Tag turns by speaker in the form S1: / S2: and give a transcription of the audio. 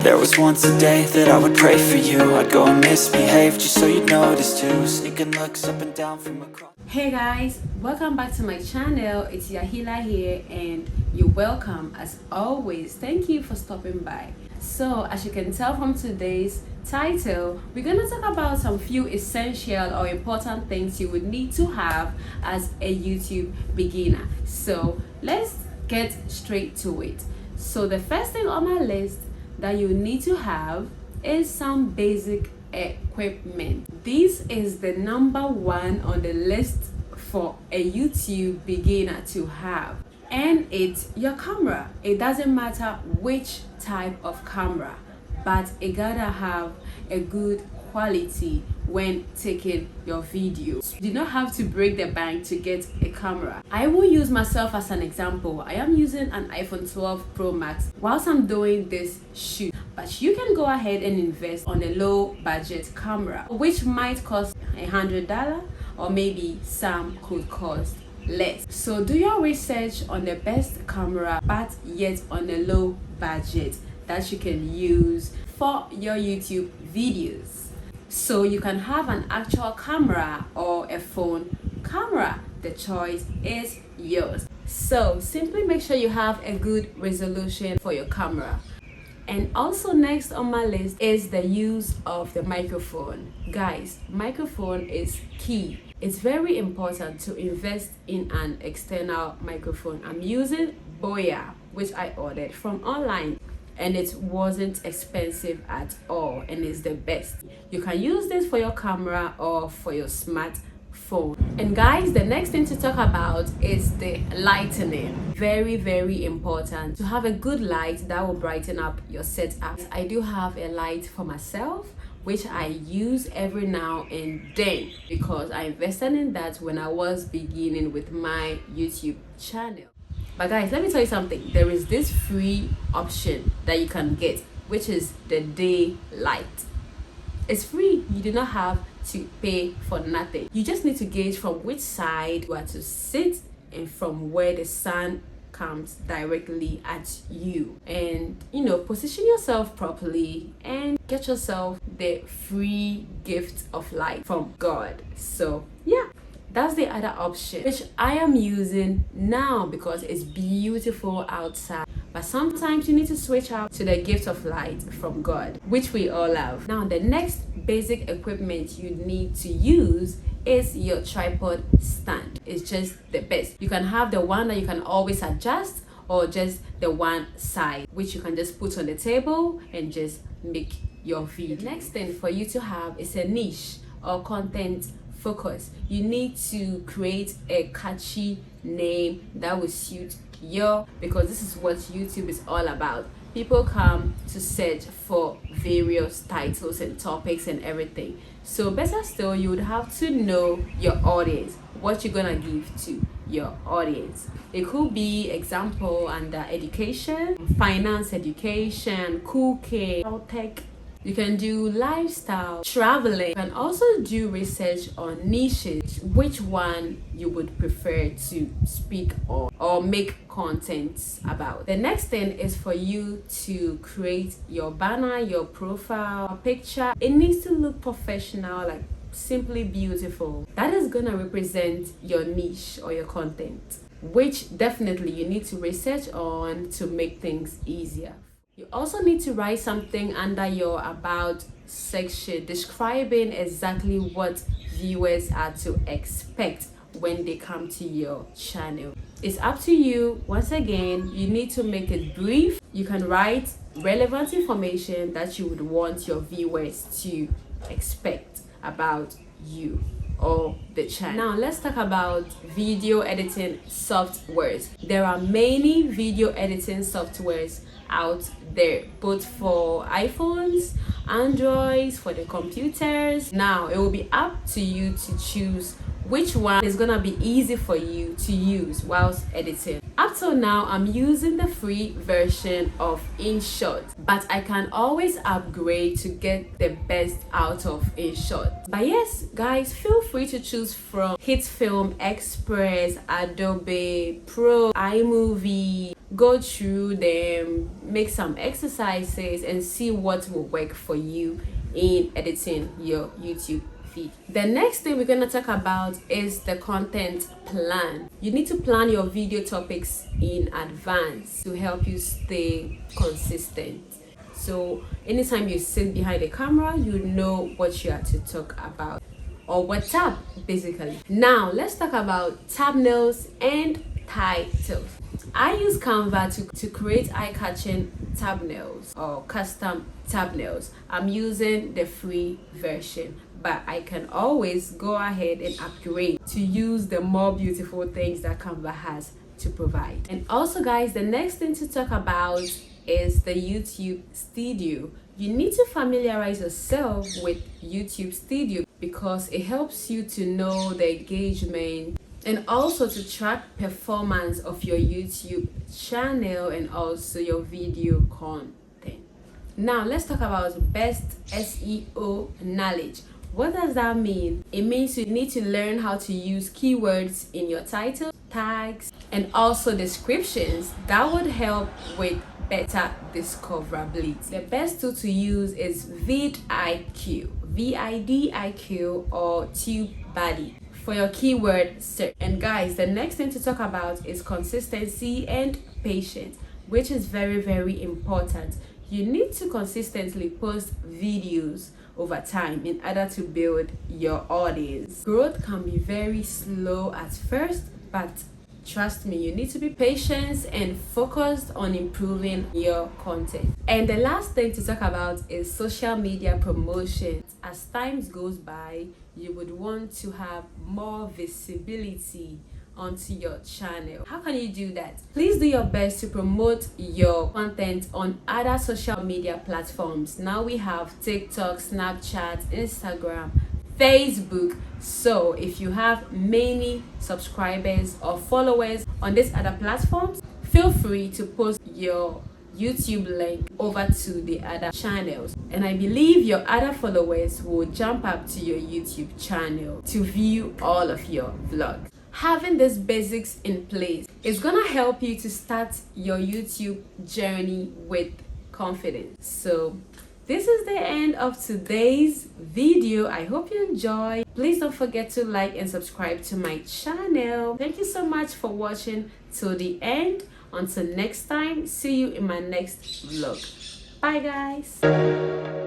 S1: There was once a day that I would pray for you. I'd go and misbehave just so you'd notice too. Sneaking looks up and down from across.
S2: Hey guys, welcome back to my channel. It's YAHHILA here and you're welcome as always. Thank you for stopping by. So as you can tell from today's title, we're going to talk about some few essential or important things you would need to have as a YouTube beginner. So let's get straight to it. So the first thing on my list that you need to have is some basic equipment. This is the number one on the list for a YouTube beginner to have, and it's your camera. It doesn't matter which type of camera, but it gotta have a good quality when taking your videos. You do not have to break the bank to get a camera. I will use myself as an example. I am using an iPhone 12 Pro Max whilst I'm doing this shoot, but you can go ahead and invest on a low budget camera, which might cost $100 or maybe some could cost less. So do your research on the best camera, but yet on a low budget that you can use for your YouTube videos. So you can have an actual camera or a phone camera. The choice is yours. So simply make sure you have a good resolution for your camera. And also next on my list is the use of the microphone. Guys, microphone is key. It's very important to invest in an external microphone. I'm using Boya, which I ordered from online, and it wasn't expensive at all, and it's the best. You can use this for your camera or for your smartphone. And guys, the next thing to talk about is the lightning. Very important to have a good light that will brighten up your setup. I do have a light for myself which I use every now and then because I invested in that when I was beginning with my YouTube channel. But guys, let me tell you something. There is this free option that you can get, which is the daylight. It's free. You do not have to pay for nothing. You just need to gauge from which side you are to sit and from where the sun comes directly at you, and position yourself properly and get yourself the free gift of light from God. So yeah, that's the other option which I am using now because it's beautiful outside. But sometimes you need to switch out to the gift of light from God, which we all have. Now the next basic equipment you need to use is your tripod stand. It's just the best. You can have the one that you can always adjust, or just the one side which you can just put on the table and just make your video. The next thing for you to have is a niche or content focus. You need to create a catchy name that will suit because this is what YouTube is all about. People come to search for various titles and topics and everything. So better still, you would have to know your audience, what you're gonna give to your audience. It could be example under education, finance education, cooking, tech. You can do lifestyle, traveling. You can also do research on niches, which one you would prefer to speak on or make content about. The next thing is for you to create your banner, your profile picture. It needs to look professional, like simply beautiful. That is gonna represent your niche or your content, which definitely you need to research on to make things easier. You also need to write something under your about section describing exactly what viewers are to expect when they come to your channel. It's up to you. Once again, you need to make it brief. You can write relevant information that you would want your viewers to expect about you or the channel. Now let's talk about video editing softwares. There are many video editing softwares out there, both for iPhones, Androids, for the computers. Now it will be up to you to choose which one is gonna be easy for you to use whilst editing. Up till now, I'm using the free version of InShot, but I can always upgrade to get the best out of InShot. But yes, guys, feel free to choose from HitFilm Express, Adobe Pro, iMovie, go through them, make some exercises, and see what will work for you in editing your YouTube feed. The next thing we're going to talk about is the content plan. You need to plan your video topics in advance to help you stay consistent. So anytime you sit behind the camera, you know what you have to talk about, or what's up basically. Now let's talk about thumbnails and titles. I use Canva to create eye-catching thumbnails or custom thumbnails. I'm using the free version, but I can always go ahead and upgrade to use the more beautiful things that Canva has to provide. And also guys, the next thing to talk about is the YouTube Studio. You need to familiarize yourself with YouTube Studio because it helps you to know the engagement and also to track performance of your YouTube channel and also your video content. Now let's talk about best SEO knowledge. What does that mean? It means you need to learn how to use keywords in your title, tags, and also descriptions. That would help with better discoverability. The best tool to use is vidIQ, VIDIQ, or TubeBuddy for your keyword search. And guys, the next thing to talk about is consistency and patience, which is very, very important. You need to consistently post videos over time in order to build your audience. Growth can be very slow at first, but trust me, you need to be patient and focused on improving your content. And the last thing to talk about is social media promotion. As time goes by, you would want to have more visibility onto your channel. How can you do that? Please do your best to promote your content on other social media platforms. Now we have TikTok, Snapchat, Instagram, Facebook. So if you have many subscribers or followers on these other platforms, feel free to post your YouTube link over to the other channels, and I believe your other followers will jump up to your YouTube channel to view all of your vlogs. Having these basics in place is gonna help you to start your YouTube journey with confidence. So this is the end of today's video. I hope you enjoy. Please don't forget to like and subscribe to my channel. Thank you so much for watching till the end. Until next time, see you in my next vlog. Bye guys.